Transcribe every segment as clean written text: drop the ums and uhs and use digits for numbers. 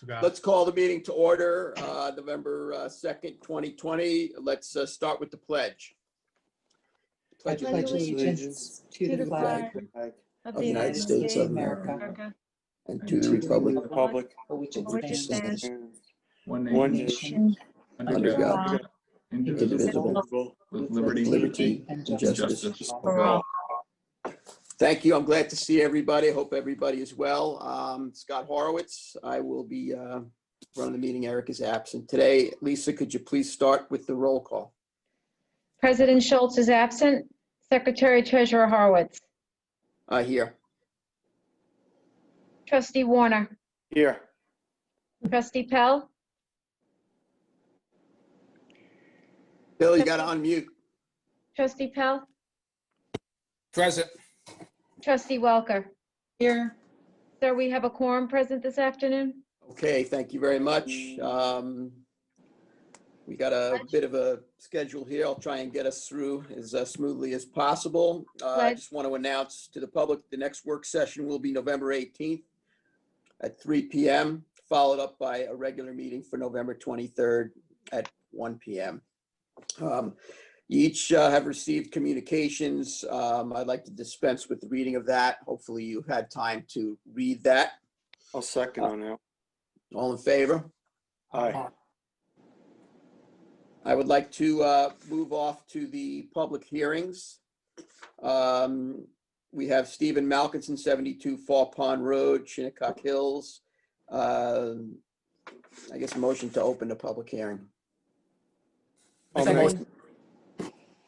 Let's call the meeting to order, November 2nd, 2020. Let's start with the pledge. I pledge allegiance to the flag of the United States of America and to the republic for which it for which it stands, stands, One one nation, nation, under God, indivisible, with with liberty and and justice justice for all. Thank you. I'm glad to see everybody. I hope everybody is well. Scott Horowitz, I will be running the meeting. Eric is absent today. Lisa, could you please start with the roll call? President Schultz is absent. Secretary Treasurer Horowitz. Here. Trustee Warner. Here. Trustee Pell. Bill, you got to unmute. Trustee Pell. Present. Trustee Welker. Here. Sir, we have a quorum present this afternoon. Okay, thank you very much. We got a bit of a schedule here. I'll try and get us through as smoothly as possible. I just want to announce to the public the next work session will be November 18th at 3 p.m., followed up by a regular meeting for November 23rd at 1 p.m. Each have received communications. I'd like to dispense with the reading of that. Hopefully you had time to read that. I'll second on that. All in favor? Aye. I would like to move off to the public hearings. We have Stephen Malkinson, 72 Fall Pond Road, Shinnecock Hills. I guess a motion to open the public hearing. Second.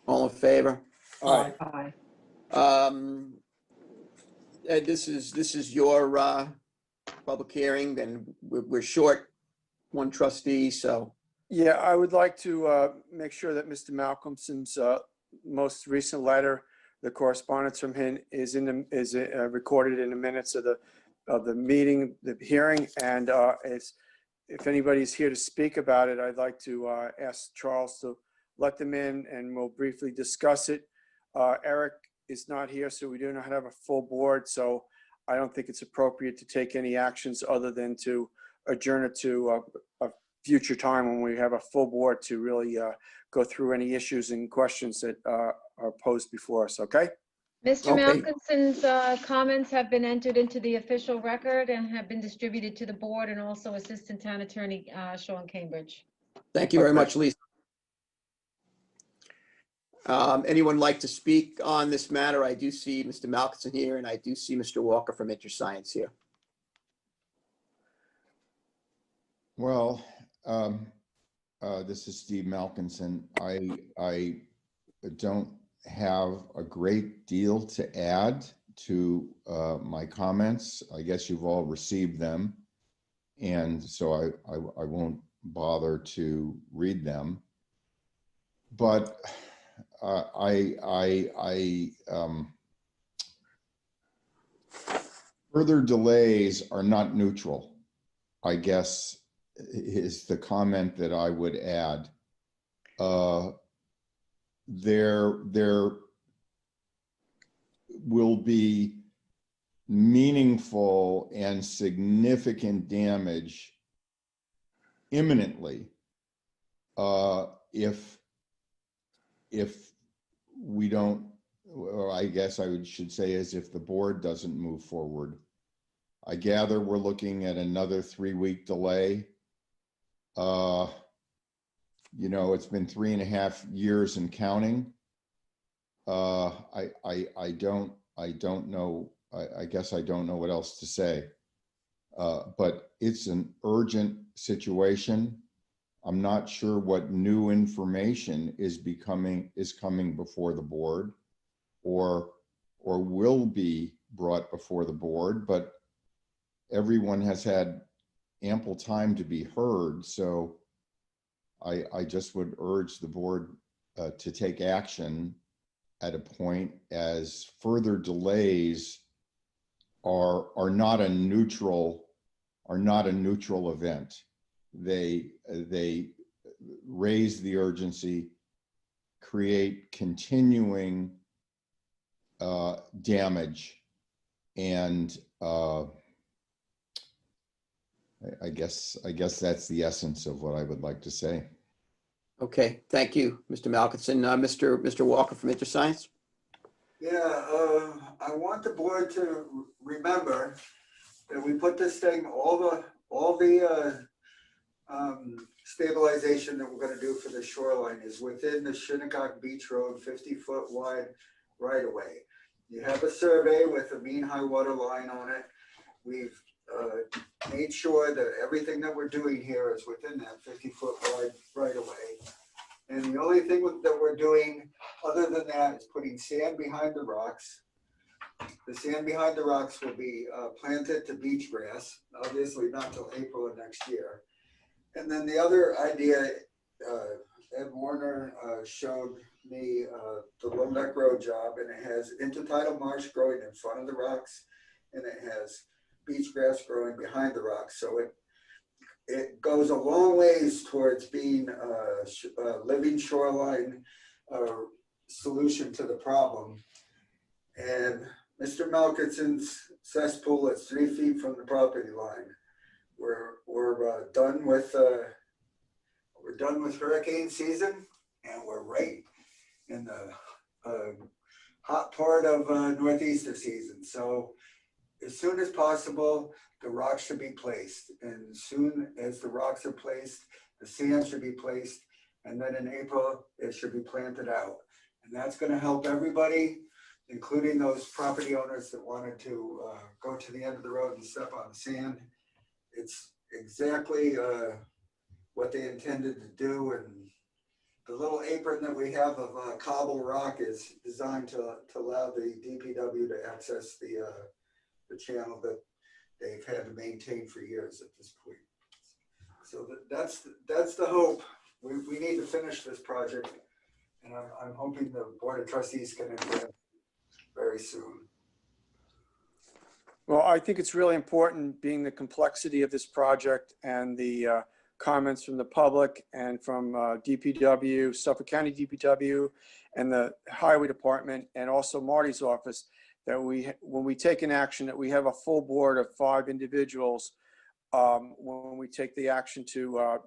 All in favor? Aye. Aye. Ed, this is your public hearing, and we're short one trustee, so. Yeah, I would like to make sure that Mr. Malcolmson's most recent letter, the correspondence from him is recorded in the minutes of the meeting, the hearing, and if anybody's here to speak about it, I'd like to ask Charles to let them in, and we'll briefly discuss it. Eric is not here, so we do not have a full board, so I don't think it's appropriate to take any actions other than to adjourn it to a future time when we have a full board to really go through any issues and questions that are posed before us, okay? Mr. Okay. Malkinson's comments have been entered into the official record and have been distributed to the board, and also Assistant Town Attorney Sean Cambridge. Thank you very much, Lisa. Anyone like to speak on this matter? I do see Mr. Malkinson here, and I do see Mr. Walker from InterScience here. Well, this is Steve Malkinson. I don't have a great deal to add to my comments. I guess you've all received them, and so I won't bother to read them. But further delays are not neutral, I guess, is the comment that I would add. There will be meaningful and significant damage imminently if we don't, or I guess I should say, as if the board doesn't move forward. I gather we're looking at another 3-week delay. You know, it's been 3.5 years and counting. I don't know. I guess I don't know what else to say. But it's an urgent situation. I'm not sure what new information is coming before the board, or will be brought before the board. But everyone has had ample time to be heard, so I just would urge the board to take action at a point, as further delays are not a neutral event. They raise the urgency, create continuing damage, and I guess that's the essence of what I would like to say. Okay, thank you, Mr. Malkinson. Mr. Walker from InterScience? Yeah, I want the board to remember that we put this thing, all the stabilization that we're gonna do for the shoreline is within the Shinnecock Beach Road 50-foot wide right of way. You have a survey with a mean high water line on it. We've made sure that everything that we're doing here is within that 50-foot wide right of way. And the only thing that we're doing other than that is putting sand behind the rocks. The sand behind the rocks will be planted to beach grass, obviously not till April of next year. And then the other idea, Ed Warner showed me the Low Neck Road job, and it has intertidal marsh growing in front of the rocks, and it has beach grass growing behind the rocks. So it goes a long ways towards being a living shoreline solution to the problem. And Mr. Malkinson's cesspool is 3 feet from the property line. We're done with hurricane season, and we're right in the hot part of northeaster season. So as soon as possible, the rocks should be placed, and as soon as the rocks are placed, the sand should be placed, and then in April it should be planted out. And that's going to help everybody, including those property owners that wanted to go to the end of the road and step on the sand. It's exactly what they intended to do, and the little apron that we have of cobble rock is designed to allow the DPW to access the channel that they've had to maintain for years at this point. So that's the hope. We need to finish this project, and I'm hoping the Board of Trustees can advance very soon. Well, I think it's really important, being the complexity of this project and the comments from the public and from DPW, Suffolk County DPW, and the Highway Department, and also Marty's office, that when we take an action, that we have a full board of 5 individuals when we take the action to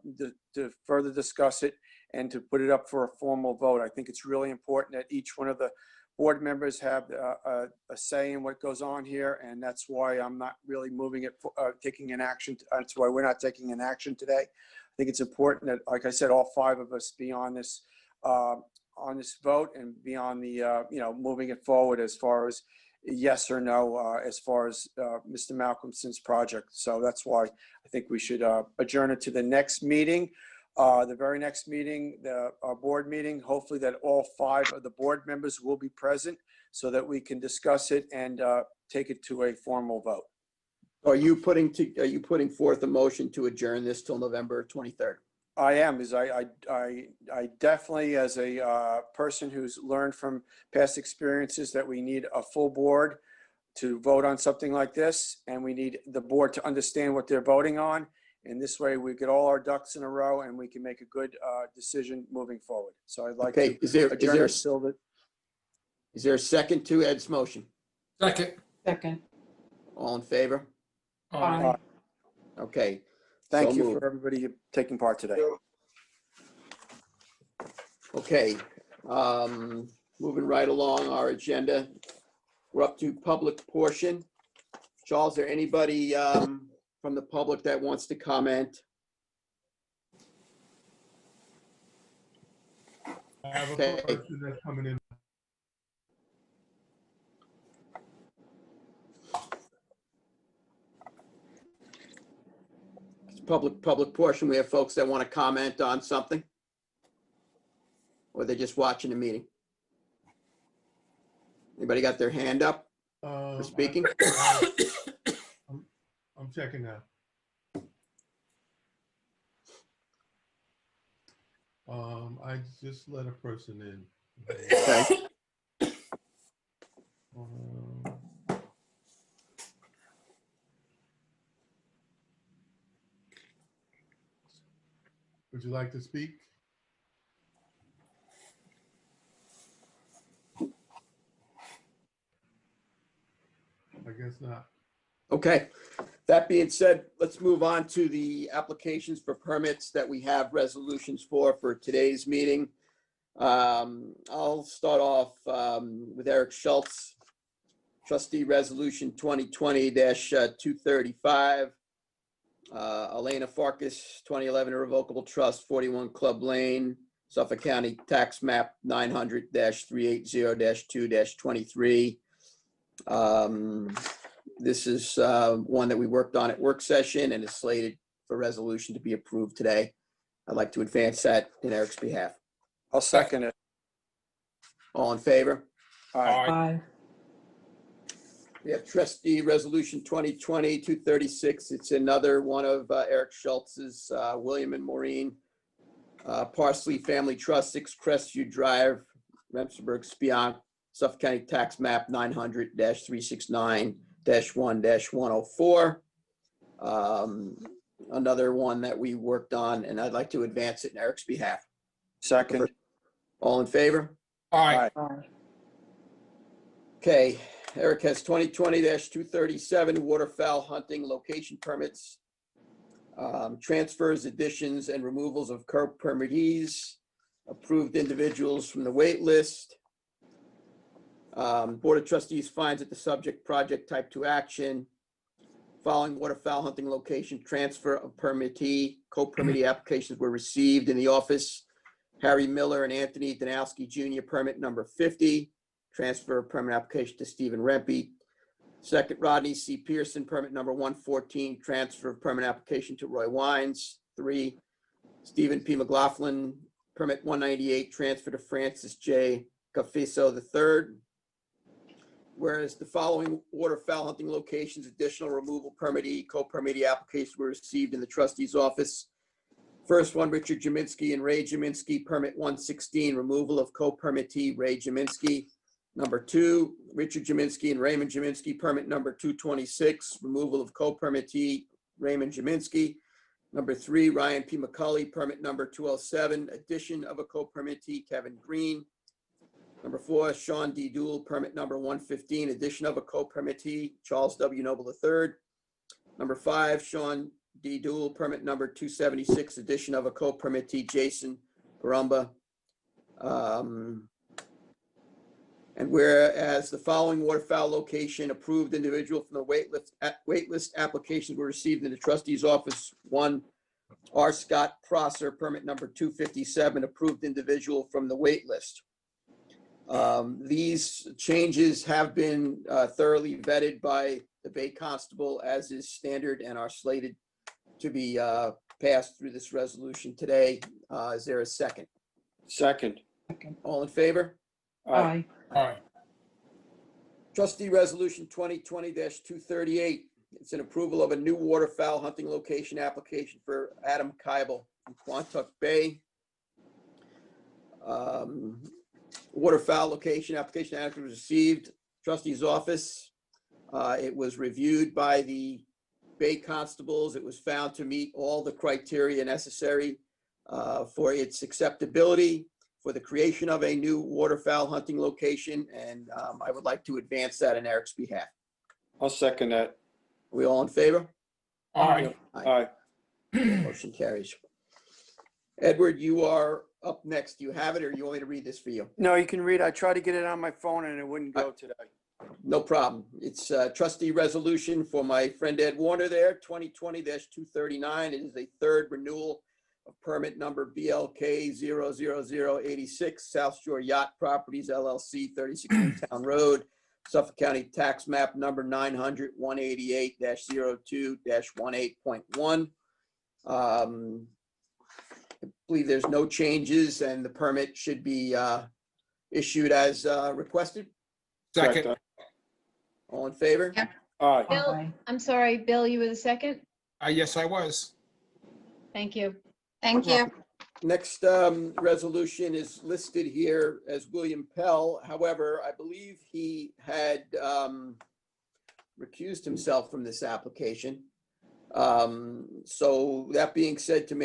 further discuss it and to put it up for a formal vote. I think it's really important that each one of the board members have a say in what goes on here, and that's why I'm not really moving it, taking an action. That's why we're not taking an action today. I think it's important that, like I said, all 5 of us be on this vote and be on the moving it forward as far as yes or no as far as Mr. Malcolmson's project. So that's why I think we should adjourn it to the next meeting. The very next meeting, our board meeting, hopefully that all 5 of the board members will be present so that we can discuss it and take it to a formal vote. Are you putting forth a motion to adjourn this till November 23rd? I am, because I definitely, as a person who's learned from past experiences, that we need a full board to vote on something like this, and we need the board to understand what they're voting on. And this way we get all our ducks in a row and we can make a good decision moving forward. So I'd like to adjourn it till the. Is there a second to Ed's motion? Second. Second. All in favor? Aye. Okay. Thank So you moved. for everybody taking part today. Okay, moving right along our agenda. We're up to public portion. Charles, is there anybody from the public that wants to comment? I have a Okay. person that's coming in. Public portion, we have folks that want to comment on something? Or they're just watching the meeting? Anybody got their hand up for speaking? I'm checking now. I just let a person in. Okay. Would you like to speak? I guess not. Okay. That being said, let's move on to the applications for permits that we have resolutions for today's meeting. I'll start off with Eric Schultz, trustee resolution 2020-235. Elena Farkas, 2011 irrevocable trust, 41 Club Lane, Suffolk County Tax Map 900-380-2-23. This is one that we worked on at work session and is slated for resolution to be approved today. I'd like to advance that in Eric's behalf. I'll second it. All in favor? Aye. Aye. We have trustee resolution 2020-236. It's another one of Eric Schultz's, William and Maureen Parsley Family Trust, 6 Crestview Drive, Remsenburg, Spionk, Suffolk County Tax Map 900-369-1-104. Another one that we worked on, and I'd like to advance it in Eric's behalf. Second. All in favor? Aye. Aye. Okay, Eric has 2020-237 waterfowl hunting location permits, transfers, additions, and removals of curb permittees, approved individuals from the wait list. Board of Trustees finds that the subject project type 2 action, following waterfowl hunting location transfer of permittee, co-permittee applications were received in the office. Harry Miller and Anthony Danowski Jr. permit number 50, transfer of permit application to Stephen Rempe. Second, Rodney C. Pearson permit number 114, transfer of permit application to Roy Wines. 3, Stephen P. McLaughlin permit 198, transfer to Francis J. Cafiso III. Whereas the following waterfowl hunting locations, additional removal permittee, co-permittee applications were received in the trustee's office. First one, Richard Jaminski and Ray Jaminski, permit 116, removal of co-permittee Ray Jaminski. Number 2, Richard Jaminski and Raymond Jaminski, permit number 226, removal of co-permittee Raymond Jaminski. Number 3, Ryan P. McCulley, permit number 207, addition of a co-permittee Kevin Green. Number 4, Sean D. Dool, permit number 115, addition of a co-permittee Charles W. Noble III. Number 5, Sean D. Dool, permit number 276, addition of a co-permittee Jason Garumba. And whereas the following waterfowl location approved individual from the waitlist applications were received in the trustee's office. 1, R. Scott Prosser, permit number 257, approved individual from the waitlist. These changes have been thoroughly vetted by the Bay Constable as is standard and are slated to be passed through this resolution today. Is there a second? Second. All in favor? Aye. Aye. Trustee resolution 2020-238. It's an approval of a new waterfowl hunting location application for Adam Kybel in Quantuck Bay. Waterfowl location application was received, trustee's office. It was reviewed by the Bay Constables. It was found to meet all the criteria necessary for its acceptability for the creation of a new waterfowl hunting location. And I would like to advance that in Eric's behalf. I'll second that. Are we all in favor? Aye. Aye. Motion carries. Edward, you are up next. Do you have it or you want me to read this for you? No, you can read. I tried to get it on my phone and it wouldn't go today. No problem. It's a trustee resolution for my friend Ed Warner there, 2020-239. It is a third renewal of permit number BLK 00086, South Shore Yacht Properties LLC, 36 Newtown Road, Suffolk County Tax Map number 900-188-02-18.1. I believe there's no changes and the permit should be issued as requested. Second. All in favor? Yeah. Aye. Bill, Aye. I'm sorry, Bill, you were the second? Yes, I was. Thank you. Thank you. Next resolution is listed here as William Pell. However, I believe he had recused himself from this application. So that being said, to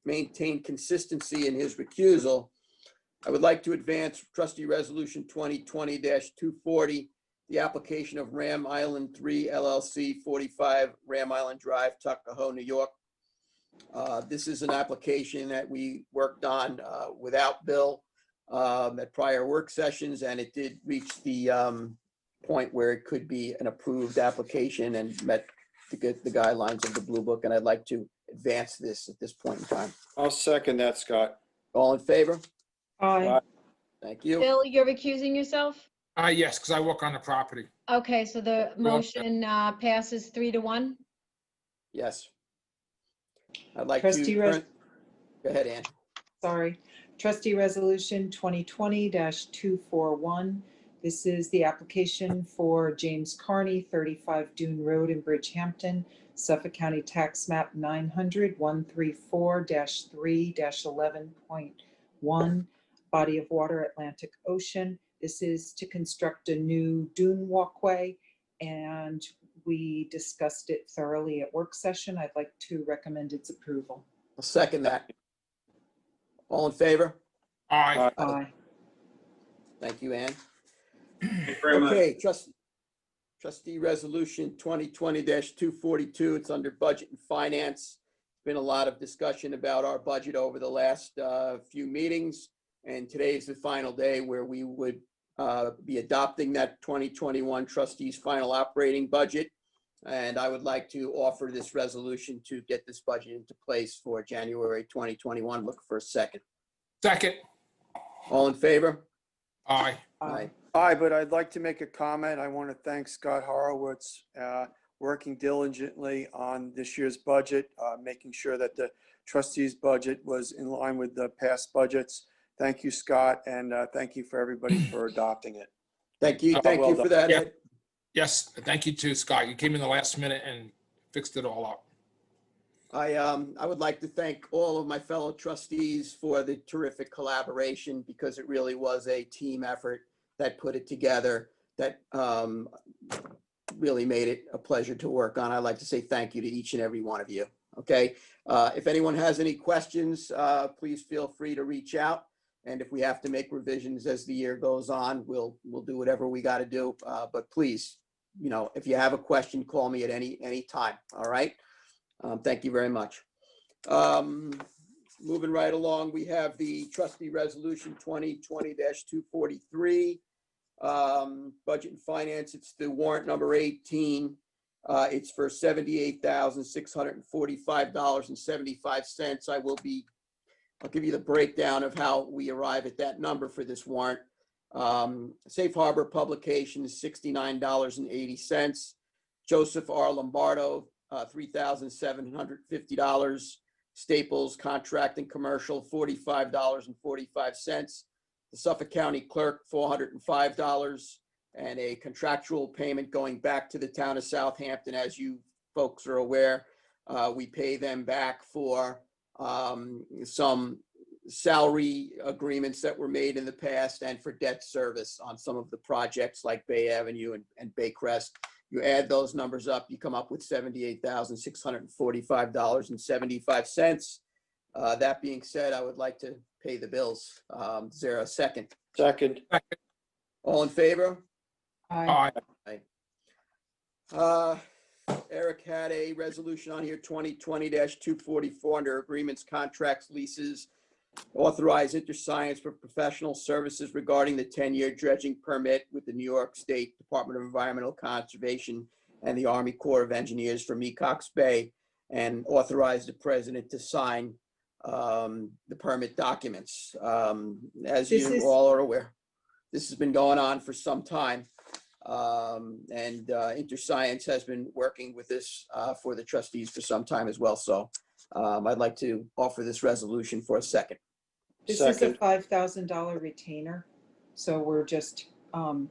maintain consistency in his recusal, I would like to advance trustee resolution 2020-240, the application of Ram Island 3 LLC, 45 Ram Island Drive, Tuckahoe, New York. This is an application that we worked on without Bill at prior work sessions, and it did reach the point where it could be an approved application and met the guidelines of the Blue Book, and I'd like to advance this at this point in time. I'll second that, Scott. All in favor? Aye. Thank you. Bill, you're recusing yourself? Yes, because I work on the property. Okay, so the motion passes 3-1. Yes. I'd like to. Trustee Res- Go ahead, Ann. Sorry. Trustee Resolution 2020-241. This is the application for James Carney, 35 Dune Road in Bridgehampton, Suffolk County Tax Map 900-134-3-11.1, body of water, Atlantic Ocean. This is to construct a new dune walkway, and we discussed it thoroughly at work session. I'd like to recommend its approval. I'll second that. All in favor? Aye. Aye. Thank you, Ann. Very much. Okay, trustee resolution 2020-242. It's under budget and finance. Been a lot of discussion about our budget over the last few meetings, and today is the final day where we would be adopting that 2021 trustees final operating budget. And I would like to offer this resolution to get this budget into place for January 2021. Look for a second. Second. All in favor? Aye. Aye. Aye, but I'd like to make a comment. I want to thank Scott Horowitz, working diligently on this year's budget, making sure that the trustees' budget was in line with the past budgets. Thank you, Scott, and thank you for everybody for adopting it. Thank you. Thank well you for done. that, Ed. Yes, thank you too, Scott. You came in the last minute and fixed it all up. I would like to thank all of my fellow trustees for the terrific collaboration, because it really was a team effort that put it together, that really made it a pleasure to work on. I'd like to say thank you to each and every one of you. Okay. If anyone has any questions, please feel free to reach out. And if we have to make revisions as the year goes on, we'll do whatever we got to do. But please, if you have a question, call me at any time. All right. Thank you very much. Moving right along, we have the trustee resolution 2020-243. Budget and finance. It's the warrant number 18. It's for $78,645.75. I'll give you the breakdown of how we arrive at that number for this warrant. Safe Harbor Publication is $69.80. Joseph R. Lombardo, $3,750. Staples Contracting Commercial, $45.45. The Suffolk County Clerk, $405, and a contractual payment going back to the town of Southampton. As you folks are aware, we pay them back for some salary agreements that were made in the past and for debt service on some of the projects like Bay Avenue and Baycrest. You add those numbers up, you come up with $78,645.75. That being said, I would like to pay the bills. Is there a second? Second. All in favor? Aye. Aye. Eric had a resolution on here, 2020-244, under agreements, contracts, leases, authorize InterScience for professional services regarding the 10-year dredging permit with the New York State Department of Environmental Conservation and the Army Corps of Engineers for Mecox Bay, and authorize the president to sign the permit documents. As you all are aware, this has been going on for some time. And InterScience has been working with this for the trustees for some time as well. So I'd like to offer this resolution for a second. This is a $5,000 retainer, so we're just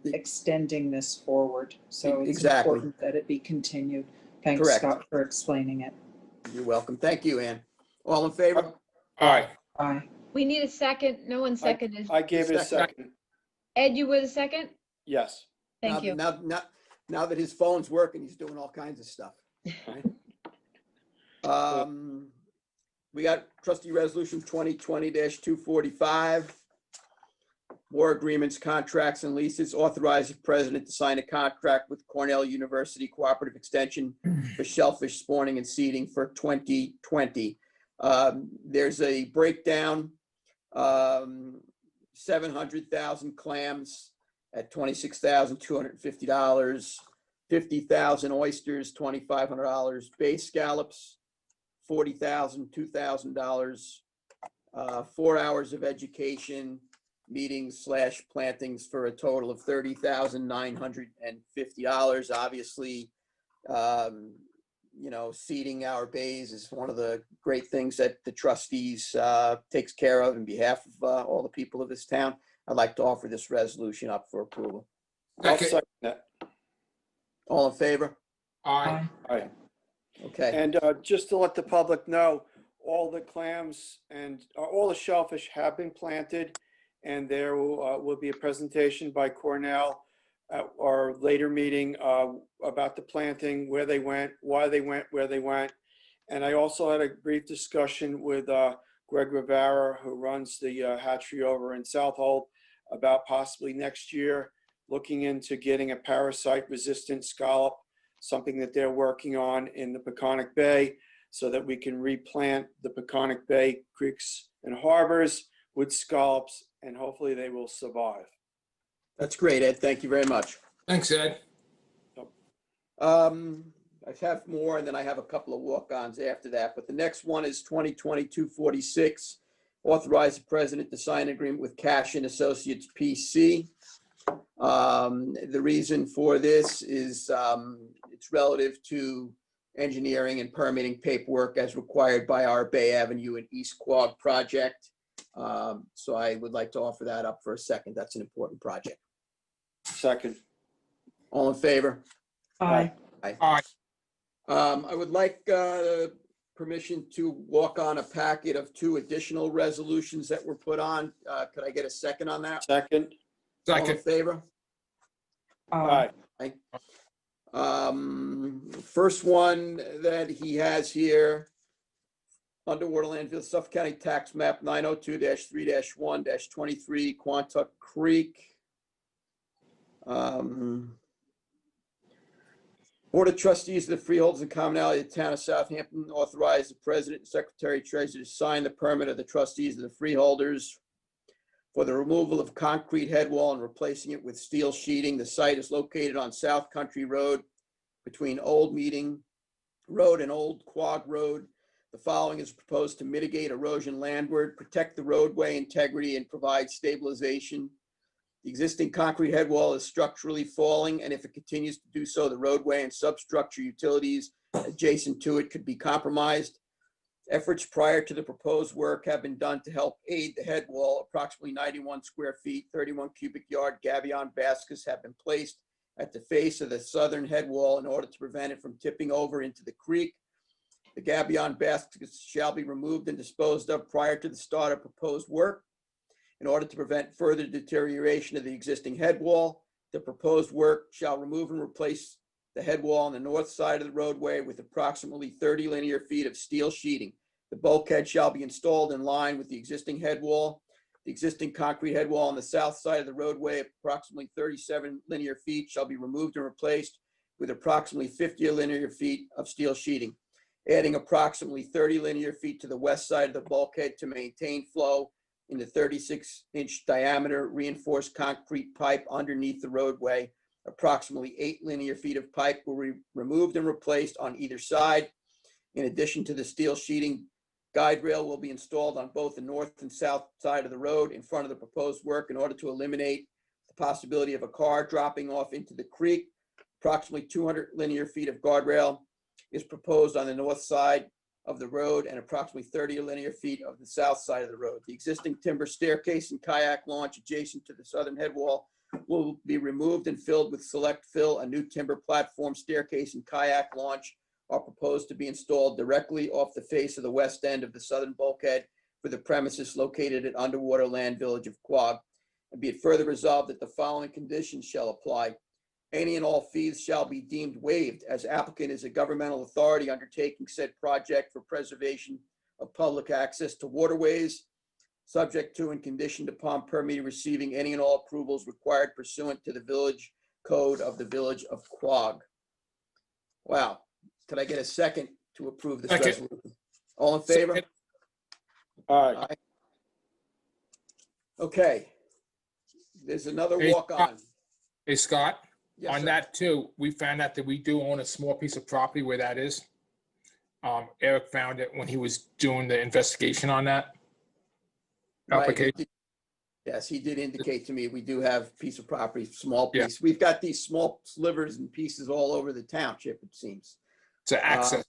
extending this forward. So it's Exactly. important that it be continued. Thanks, Correct. Scott, for explaining it. You're welcome. Thank you, Ann. All in favor? Aye. Aye. We need a second. No one seconded. I gave it a second. Ed, you were the second? Yes. Thank you. Now that his phone's working, he's doing all kinds of stuff. Right? We got trustee resolution 2020-245. War agreements, contracts, and leases. Authorize the president to sign a contract with Cornell University Cooperative Extension for shellfish spawning and seeding for 2020. There's a breakdown, 700,000 clams at $26,250, 50,000 oysters, $2,500, bay scallops, $40,000, $2,000, 4 hours of education, meetings / plantings for a total of $30,950. Obviously, seeding our bays is one of the great things that the trustees takes care of in behalf of all the people of this town. I'd like to offer this resolution up for approval. I'll Second. second that. All in favor? Aye. Aye. Okay. And just to let the public know, all the clams and all the shellfish have been planted, and there will be a presentation by Cornell at our later meeting about the planting, where they went, why they went, where they went. And I also had a brief discussion with Greg Rivera, who runs the hatchery over in Southold, about possibly next year looking into getting a parasite-resistant scallop, something that they're working on in the Peconic Bay, so that we can replant the Peconic Bay creeks and harbors with scallops, and hopefully they will survive. That's great, Ed. Thank you very much. Thanks, Ed. I have more, and then I have a couple of walk-ons after that. But the next one is 2022-46. Authorize the president to sign an agreement with Cash and Associates PC. The reason for this is it's relative to engineering and permitting paperwork as required by our Bay Avenue and East Quogue project. So I would like to offer that up for a second. That's an important project. Second. All in favor? Aye. Aye. I would like permission to walk on a packet of 2 additional resolutions that were put on. Could I get a second on that? Second. All in Second. favor? Aye. First one that he has here, Underwater Landfill, Suffolk County Tax Map 902-3-1-23, Quantuck Creek. Board of Trustees of the Freeholders and Commonalty of the Town of Southampton authorize the President and Secretary Treasurer to sign the permit of the Trustees of the Freeholders for the removal of concrete head wall and replacing it with steel sheeting. The site is located on South Country Road between Old Meeting Road and Old Quogue Road. The following is proposed to mitigate erosion landward, protect the roadway integrity, and provide stabilization. The existing concrete head wall is structurally falling, and if it continues to do so, the roadway and substructure utilities adjacent to it could be compromised. Efforts prior to the proposed work have been done to help aid the head wall. Approximately 91 square feet, 31 cubic yard gabion baskets have been placed at the face of the southern head wall in order to prevent it from tipping over into the creek. The gabion baskets shall be removed and disposed of prior to the start of proposed work. In order to prevent further deterioration of the existing head wall, the proposed work shall remove and replace the head wall on the north side of the roadway with approximately 30 linear feet of steel sheeting. The bulkhead shall be installed in line with the existing head wall. The existing concrete head wall on the south side of the roadway, approximately 37 linear feet, shall be removed and replaced with approximately 50 linear feet of steel sheeting, adding approximately 30 linear feet to the west side of the bulkhead to maintain flow in the 36-inch diameter reinforced concrete pipe underneath the roadway. Approximately 8 linear feet of pipe will be removed and replaced on either side. In addition to the steel sheeting, guide rail will be installed on both the north and south side of the road in front of the proposed work in order to eliminate the possibility of a car dropping off into the creek. Approximately 200 linear feet of guardrail is proposed on the north side of the road and approximately 30 linear feet of the south side of the road. The existing timber staircase and kayak launch adjacent to the southern head wall will be removed and filled with select fill. A new timber platform, staircase, and kayak launch are proposed to be installed directly off the face of the west end of the southern bulkhead for the premises located at Underwater Land Village of Quogue. And be it further resolved that the following conditions shall apply. Any and all fees shall be deemed waived, as applicant is a governmental authority undertaking said project for preservation of public access to waterways. subject to and conditioned upon permit receiving any and all approvals required pursuant to the village code of the Village of Quogue. Wow. Could I get a second to approve this Second. resolution? All in favor? Second. All right. Okay. There's another Hey, walk-on. Hey, Scott, Yes, on sir. that too, we found out that we do own a small piece of property where that is. Eric found it when he was doing the investigation on that Right, he application. did- Yes, he did indicate to me, we do have a piece of property, small Yeah. piece. We've got these small slivers and pieces all over the township, it seems. To access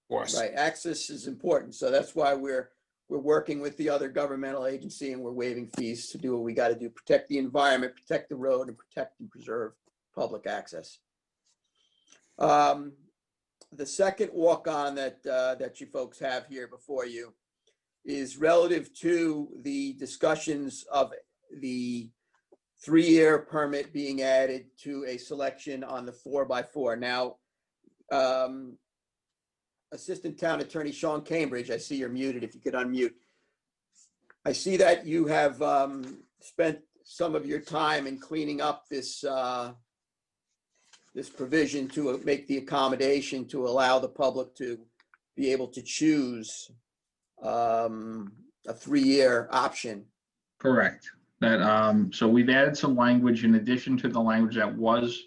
for us. Right, access is important, so that's why we're working with the other governmental agency and we're waiving fees to do what we got to do, protect the environment, protect the road, and protect and preserve public access. The second walk-on that you folks have here before you is relative to the discussions of the 3-year permit being added to a selection on the 4x4. Now, Assistant Town Attorney Sean Cambridge, I see you're muted. If you could unmute. I see that you have spent some of your time in cleaning up this this provision to make the accommodation to allow the public to be able to choose a 3-year option. Correct. That, so we've added some language in addition to the language that was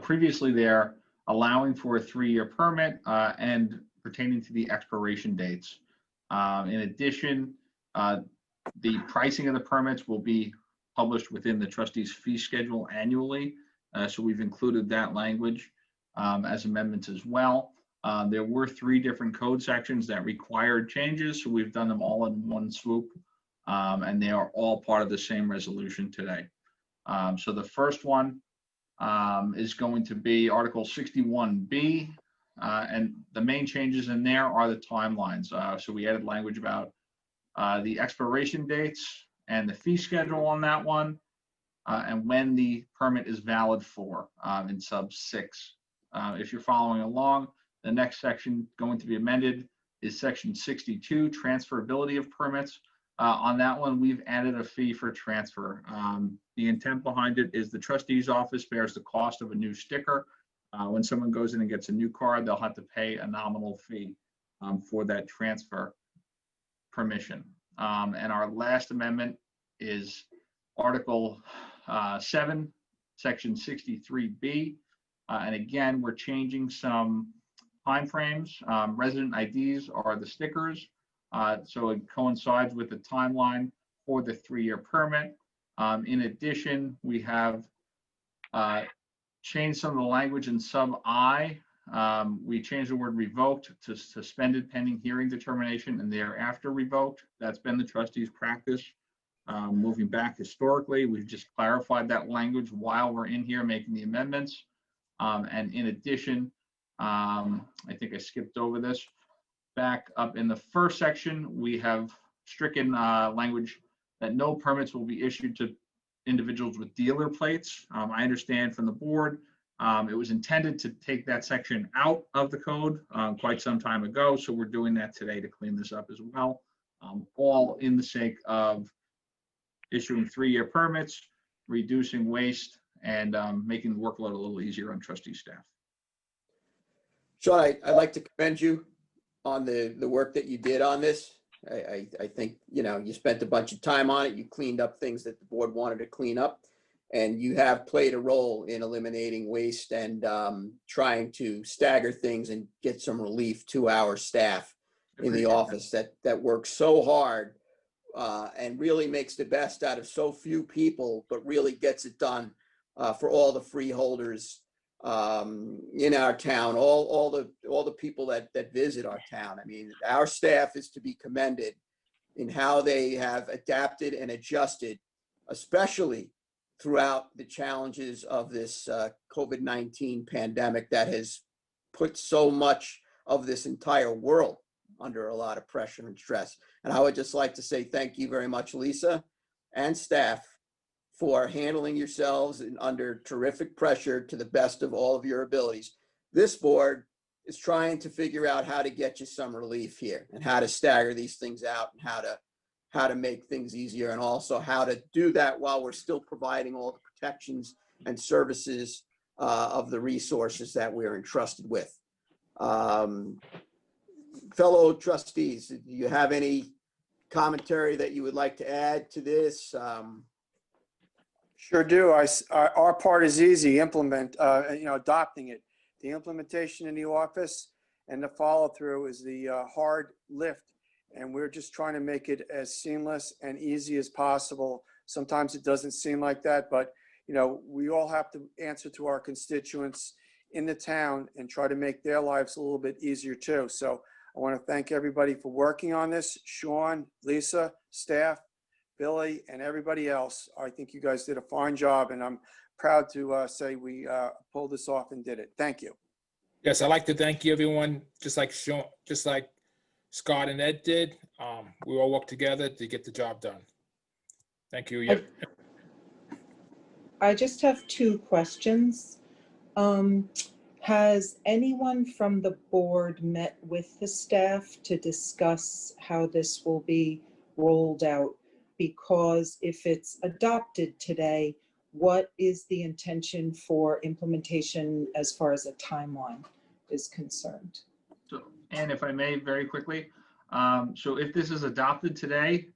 previously there, allowing for a 3-year permit and pertaining to the expiration dates. In addition, the pricing of the permits will be published within the trustees' fee schedule annually. So we've included that language as amendments as well. There were 3 different code sections that required changes, so we've done them all in one swoop. And they are all part of the same resolution today. So the first one is going to be Article 61B, and the main changes in there are the timelines. So we added language about the expiration dates and the fee schedule on that one, and when the permit is valid for in sub 6. If you're following along, the next section going to be amended is section 62, transferability of permits. On that one, we've added a fee for transfer. The intent behind it is the trustee's office bears the cost of a new sticker. When someone goes in and gets a new card, they'll have to pay a nominal fee for that transfer permission. And our last amendment is Article 7, Section 63B. And again, we're changing some timeframes. Resident IDs are the stickers. So it coincides with the timeline for the 3-year permit. In addition, we have changed some of the language in sub I. We changed the word revoked to suspended pending hearing determination and thereafter revoked. That's been the trustees' practice. Moving back historically, we've just clarified that language while we're in here making the amendments. And in addition, I think I skipped over this. Back up in the first section, we have stricken language that no permits will be issued to individuals with dealer plates. I understand from the board, it was intended to take that section out of the code quite some time ago. So we're doing that today to clean this up as well. All in the sake of issuing 3-year permits, reducing waste, and making the workload a little easier on trustee staff. Sean, I'd like to commend you on the work that you did on this. I think, you know, you spent a bunch of time on it. You cleaned up things that the board wanted to clean up. And you have played a role in eliminating waste and trying to stagger things and get some relief to our staff in the office that works so hard and really makes the best out of so few people, but really gets it done for all the freeholders in our town, all the people that visit our town. I mean, our staff is to be commended in how they have adapted and adjusted, especially throughout the challenges of this COVID-19 pandemic that has put so much of this entire world under a lot of pressure and stress. And I would just like to say thank you very much, Lisa and staff, for handling yourselves under terrific pressure to the best of all of your abilities. This board is trying to figure out how to get you some relief here and how to stagger these things out and how to how to make things easier and also how to do that while we're still providing all the protections and services of the resources that we're entrusted with. Fellow trustees, do you have any commentary that you would like to add to this? Sure do. Our part is easy, adopting it. The implementation in the office and the follow through is the hard lift. And we're just trying to make it as seamless and easy as possible. Sometimes it doesn't seem like that, but we all have to answer to our constituents in the town and try to make their lives a little bit easier too. So I want to thank everybody for working on this. Sean, Lisa, staff, Billy, and everybody else. I think you guys did a fine job, and I'm proud to say we pulled this off and did it. Thank you. Yes, I'd like to thank you, everyone, just like Sean, just like Scott and Ed did. We all worked together to get the job done. Thank you. Yep. I just have 2 questions. Has anyone from the board met with the staff to discuss how this will be rolled out? Because if it's adopted today, what is the intention for implementation as far as a timeline is concerned? So, and if I may, very quickly, so if this is adopted today,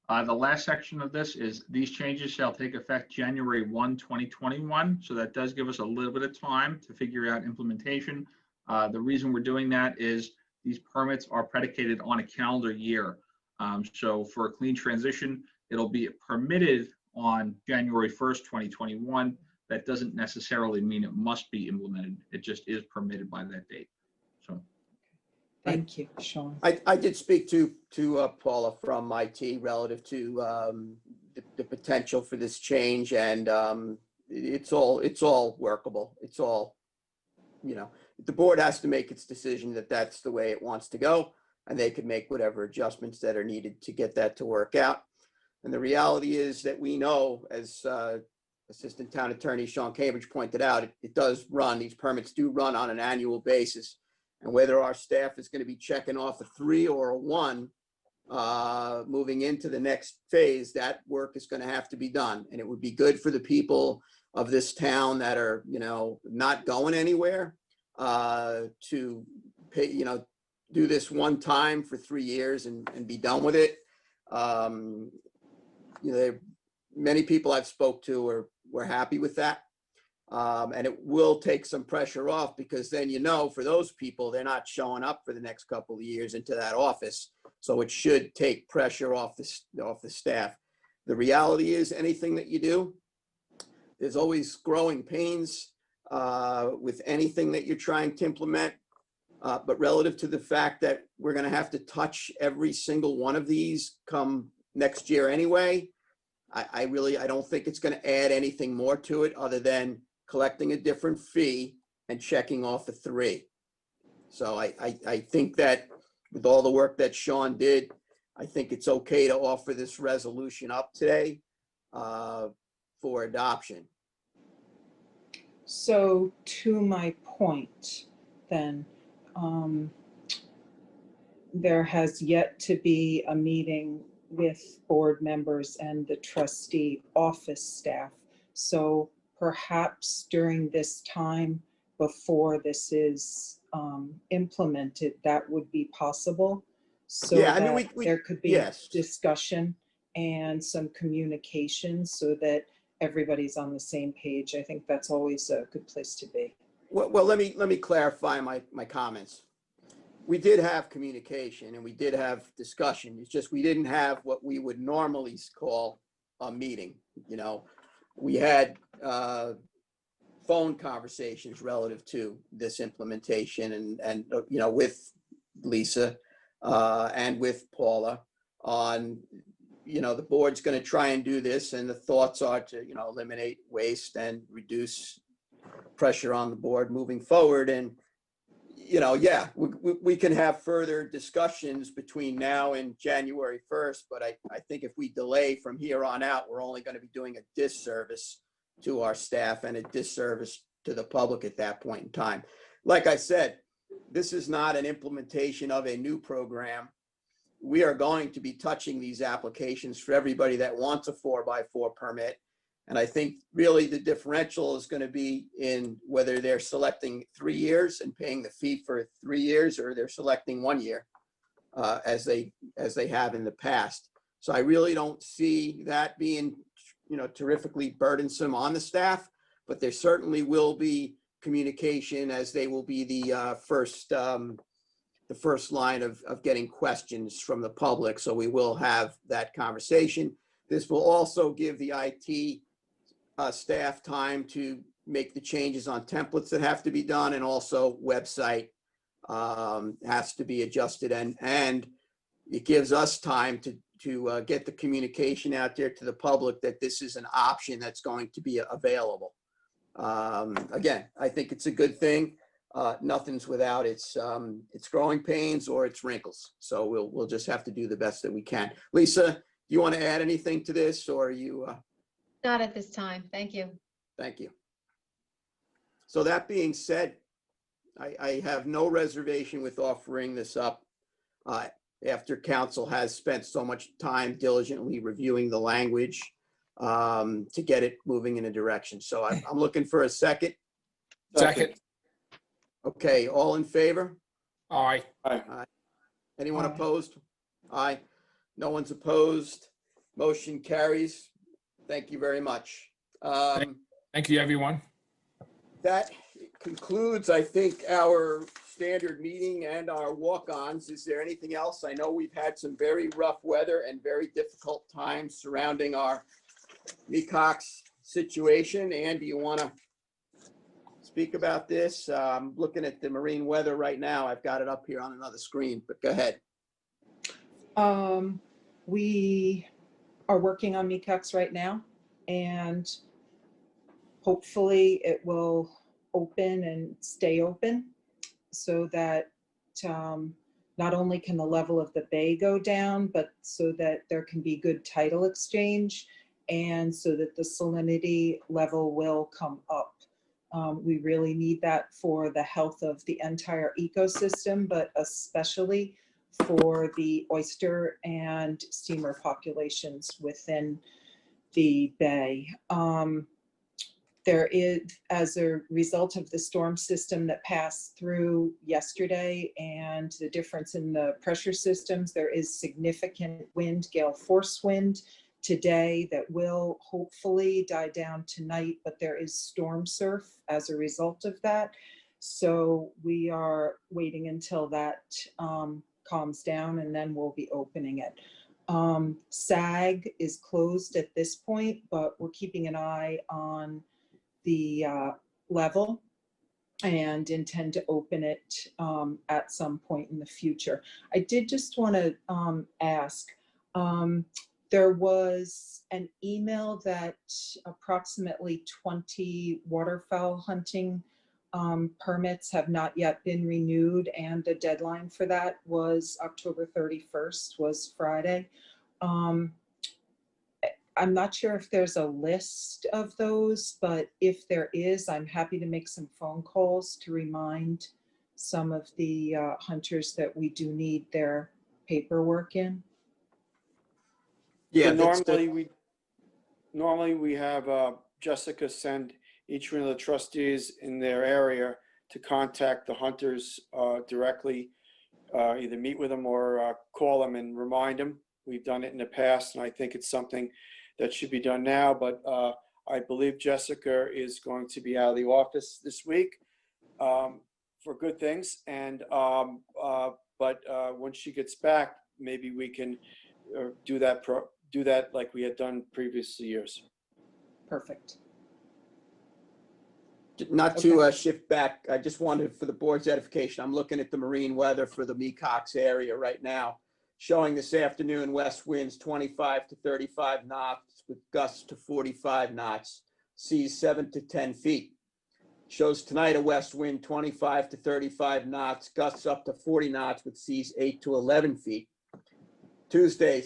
the last section of this is these changes shall take effect January 1, 2021. So that does give us a little bit of time to figure out implementation. The reason we're doing that is these permits are predicated on a calendar year. So for a clean transition, it'll be permitted on January 1st, 2021. That doesn't necessarily mean it must be implemented. It just is permitted by that date. So. Thank you, Sean. I did speak to Paula from IT relative to the potential for this change, and it's all workable. It's all, the board has to make its decision that that's the way it wants to go, and they can make whatever adjustments that are needed to get that to work out. And the reality is that we know, as Assistant Town Attorney Sean Cambridge pointed out, it does run, these permits do run on an annual basis. And whether our staff is going to be checking off a 3 or a 1 moving into the next phase, that work is going to have to be done. And it would be good for the people of this town that are, not going anywhere to pay, do this one time for 3 years and be done with it. Many people I've spoke to were happy with that. And it will take some pressure off, because then, for those people, they're not showing up for the next couple of years into that office. So it should take pressure off the staff. The reality is, anything that you do, there's always growing pains with anything that you're trying to implement. But relative to the fact that we're going to have to touch every single one of these come next year anyway, I don't think it's going to add anything more to it other than collecting a different fee and checking off the 3. So I think that with all the work that Sean did, I think it's okay to offer this resolution up today for adoption. So to my point, then, there has yet to be a meeting with board members and the trustee office staff. So perhaps during this time before this is implemented, that would be possible. So Yeah, that there could be yes. discussion and some communication so that everybody's on the same page. I think that's always a good place to be. Well, let me clarify my comments. We did have communication and we did have discussion. It's just we didn't have what we would normally call a meeting. We had phone conversations relative to this implementation and with Lisa and with Paula on, the board's going to try and do this, and the thoughts are to, eliminate waste and reduce pressure on the board moving forward. And, we can have further discussions between now and January 1st, but I think if we delay from here on out, we're only going to be doing a disservice to our staff and a disservice to the public at that point in time. Like I said, this is not an implementation of a new program. we are going to be touching these applications for everybody that wants a 4x4 permit. And I think really the differential is going to be in whether they're selecting 3 years and paying the fee for 3 years, or they're selecting 1 year, as they have in the past. So I really don't see that being, terrifically burdensome on the staff, but there certainly will be communication, as they will be the first line of getting questions from the public. So we will have that conversation. This will also give the IT staff time to make the changes on templates that have to be done, and also website has to be adjusted, and it gives us time to get the communication out there to the public that this is an option that's going to be available. Again, I think it's a good thing. Nothing's without its growing pains or its wrinkles. So we'll just have to do the best that we can. Lisa, do you want to add anything to this, or are you? Not at this time. Thank you. Thank you. So that being said, I have no reservation with offering this up after council has spent so much time diligently reviewing the language to get it moving in a direction. So I'm looking for a second. Second. Okay, all in favor? Aye. Aye. Anyone Aye. opposed? Aye. No one's opposed. Motion carries. Thank you very much. Thank you, everyone. That concludes, I think, our standard meeting and our walk-ons. Is there anything else? I know we've had some very rough weather and very difficult times surrounding our Mecox situation. Ann, do you want to speak about this? I'm looking at the marine weather right now. I've got it up here on another screen, but go ahead. We are working on Mecox right now, and hopefully it will open and stay open so that not only can the level of the bay go down, but so that there can be good tidal exchange, and so that the salinity level will come up. We really need that for the health of the entire ecosystem, but especially for the oyster and steamer populations within the bay. There is, as a result of the storm system that passed through yesterday and the difference in the pressure systems, there is significant wind, gale force wind today that will hopefully die down tonight, but there is storm surf as a result of that. So we are waiting until that calms down, and then we'll be opening it. SAG is closed at this point, but we're keeping an eye on the level and intend to open it at some point in the future. I did just want to ask, there was an email that approximately 20 waterfowl hunting permits have not yet been renewed, and the deadline for that was October 31st, was Friday. I'm not sure if there's a list of those, but if there is, I'm happy to make some phone calls to remind some of the hunters that we do need their paperwork in. Yeah, So normally we have Jessica send each one of the trustees in their area to contact the hunters directly, either meet with them or call them and remind them. We've done it in the past, and I think it's something that should be done now, but I believe Jessica is going to be out of the office this week for good things. And but when she gets back, maybe we can do that like we had done previous years. Perfect. Not to shift back, I just wanted, for the board's edification, I'm looking at the marine weather for the Mecox area right now, showing this afternoon west winds 25 to 35 knots with gusts to 45 knots, seas 7 to 10 feet. Shows tonight a west wind 25 to 35 knots, gusts up to 40 knots with seas 8 to 11 feet. Tuesday,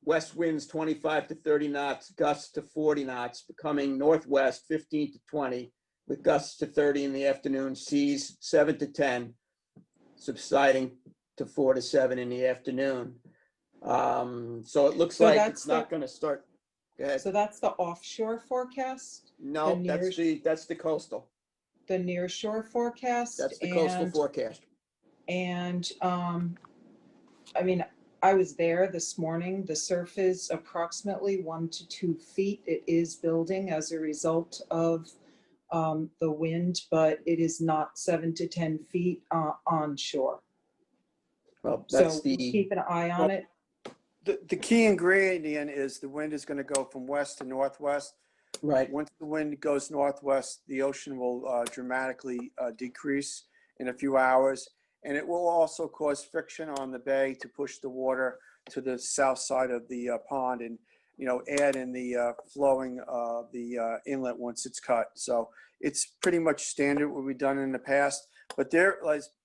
west winds 25 to 30 knots, gusts to 40 knots, becoming northwest 15 to 20, with gusts to 30 in the afternoon, seas 7 to 10, subsiding to 4 to 7 in the afternoon. So it looks So like that's it's not gonna start. Go ahead. So that's the offshore forecast, No, the that's the coastal. the near shore forecast. That's the coastal and forecast. And, I mean, I was there this morning. The surf is approximately 1 to 2 feet. It is building as a result of the wind, but it is not 7 to 10 feet onshore. Well, So that's we the, keep an eye on it. The key ingredient is the wind is going to go from west to northwest. right. Once the wind goes northwest, the ocean will dramatically decrease in a few hours. And it will also cause friction on the bay to push the water to the south side of the pond and, add in the flowing of the inlet once it's cut. So it's pretty much standard what we've done in the past. But there,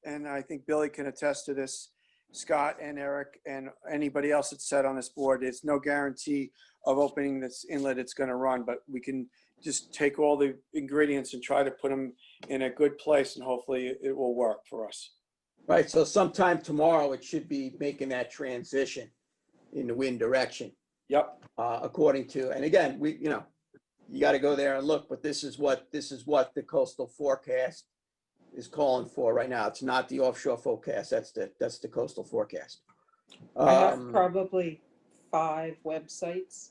and I think Billy can attest to this, Scott and Eric and anybody else that's sat on this board, there's no guarantee of opening this inlet it's going to run, but we can just take all the ingredients and try to put them in a good place, and hopefully it will work for us. Right, so sometime tomorrow, it should be making that transition in the wind direction, Yep. according to, and again, you got to go there and look, but this is what the coastal forecast is calling for right now. It's not the offshore forecast. That's the coastal forecast. I have probably 5 websites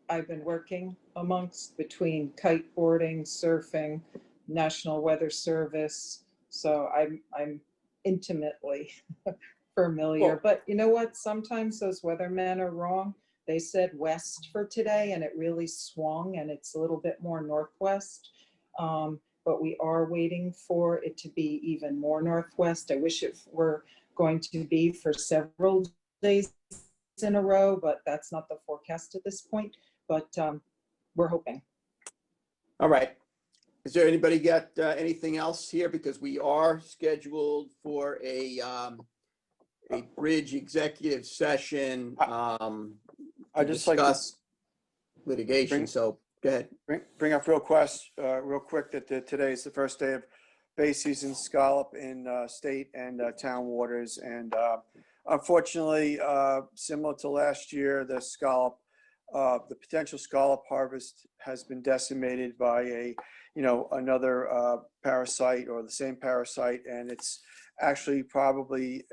I've been working amongst between kiteboarding, surfing, National Weather Service. So I'm intimately familiar. Well- But you know what? Sometimes those weathermen are wrong. They said west for today and it really swung and it's a little bit more northwest. But we are waiting for it to be even more northwest. I wish it were going to be for several days in a row, but that's not the forecast at this point. But we're hoping. All right. Is there anybody got anything else here? Because we are scheduled for a bridge executive session I to just like to discuss litigation. So go ahead. bring up real quick that today is the first day of bay season scallop in state and town waters. And unfortunately, similar to last year, the potential scallop harvest has been decimated by another parasite or the same parasite. And it's actually probably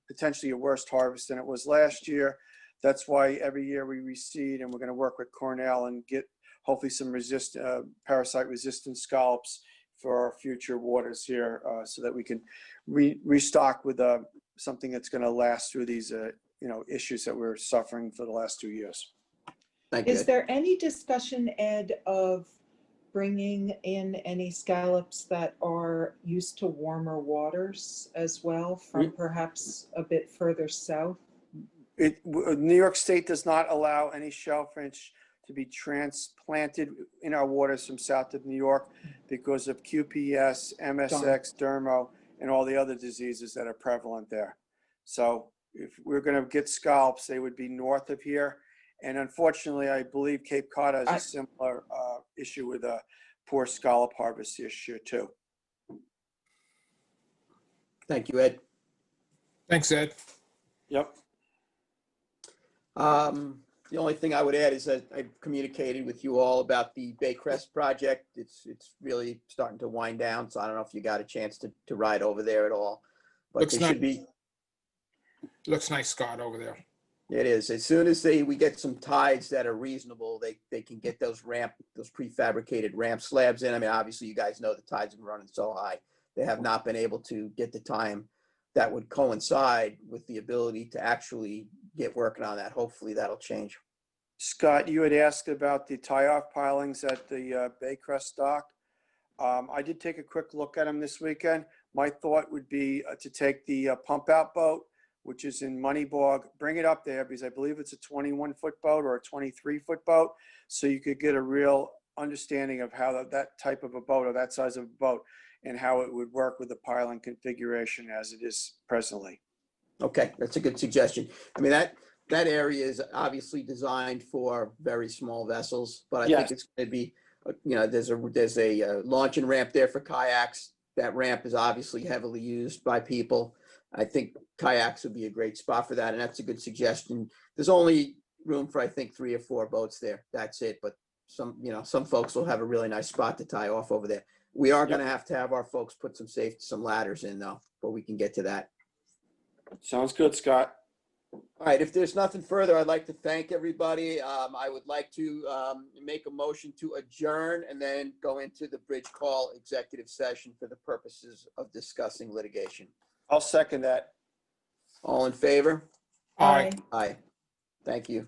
potentially a worse harvest than it was last year. That's why every year we reseed, and we're going to work with Cornell and get hopefully some parasite-resistant scallops for our future waters here, so that we can restock with something that's going to last through these issues that we're suffering for the last 2 years. Thank you. Is there any discussion, Ed, of bringing in any scallops that are used to warmer waters as well from perhaps a bit further south? New York State does not allow any shellfish to be transplanted in our waters from south of New York because of QPS, MSX, dermo, and all the other diseases that are prevalent there. So if we're going to get scallops, they would be north of here. And unfortunately, I believe Cape Cod has a similar issue with a poor scallop harvest this year too. Thank you, Ed. Thanks, Ed. Yep. The only thing I would add is that I communicated with you all about the Baycrest project. It's really starting to wind down, so I don't know if you got a chance to ride over there at all. But Looks they should be. Looks nice, Scott, over there. It is. As soon as we get some tides that are reasonable, they can get those prefabricated ramp slabs in. I mean, obviously, you guys know the tides have been running so high. They have not been able to get the time that would coincide with the ability to actually get working on that. Hopefully that'll change. Scott, you had asked about the tie-off pilings at the Baycrest dock. I did take a quick look at them this weekend. My thought would be to take the pump-out boat, which is in Moneybog, bring it up there because I believe it's a 21-foot boat or a 23-foot boat. So you could get a real understanding of how that type of a boat or that size of a boat and how it would work with the piling configuration as it is presently. Okay, that's a good suggestion. I mean, that area is obviously designed for very small vessels, but I think it's going to be, there's a launching ramp there for kayaks. That ramp is obviously heavily used by people. I think kayaks would be a great spot for that, and that's a good suggestion. There's only room for, I think, 3 or 4 boats there. That's it, but some folks will have a really nice spot to tie off over there. We are gonna have to have our folks put some ladders in though, but we can get to that. Sounds good, Scott. All right, if there's nothing further, I'd like to thank everybody. I would like to make a motion to adjourn and then go into the bridge call executive session for the purposes of discussing litigation. I'll second that. All in favor? Aye. Aye. Thank you.